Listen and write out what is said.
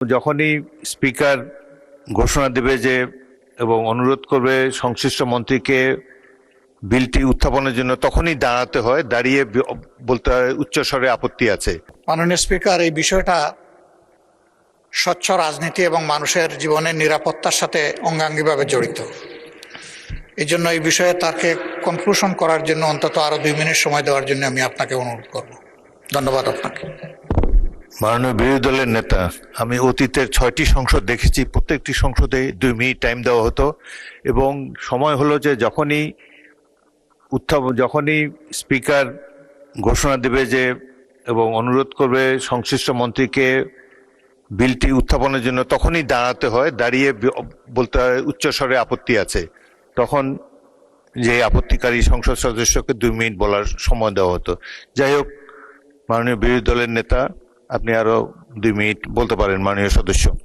যখনই স্পিকার ঘোষণা দেবে যে এবং অনুরোধ করবে সংশ্লিষ্ট মন্ত্রীকে বিলটি উত্থাপনের জন্য, তখনই দাঁড়াতে হয়, দাঁড়িয়ে বলতে হয় উচ্চস্বরে আপত্তি আছে। মাননীয় স্পিকার, এই বিষয়টা স্বচ্ছ রাজনীতি এবং মানুষের জীবনের নিরাপত্তার সাথে অঙ্গাঙ্গিভাবে জড়িত। এই জন্য এই বিষয়ে তাকে কনক্লুশন করার জন্য অন্তত আরো 2 মিনিট সময় দেওয়ার জন্য আমি আপনাকে অনুরোধ করব। ধন্যবাদ আপনাকে। মাননীয় বিরোধী দলের নেতা, আমি অতীতের 6টি সংসদ দেখেছি, প্রত্যেকটি সংসদে 2 মিনিট টাইম দেওয়া হতো এবং সময় হলো যে যখনই স্পিকার ঘোষণা দেবে যে এবং অনুরোধ করবে সংশ্লিষ্ট মন্ত্রীকে বিলটি উত্থাপনের জন্য, তখনই দাঁড়াতে হয়, দাঁড়িয়ে বলতে হয় উচ্চস্বরে আপত্তি আছে। তখন যে আপত্তিকারী সংসদ সদস্যকে 2 মিনিট বলার সময় দেওয়া হতো। যাই হোক, মাননীয় বিরোধী দলের নেতা, আপনি আরো 2 মিনিট বলতে পারেন, মাননীয় সদস্য।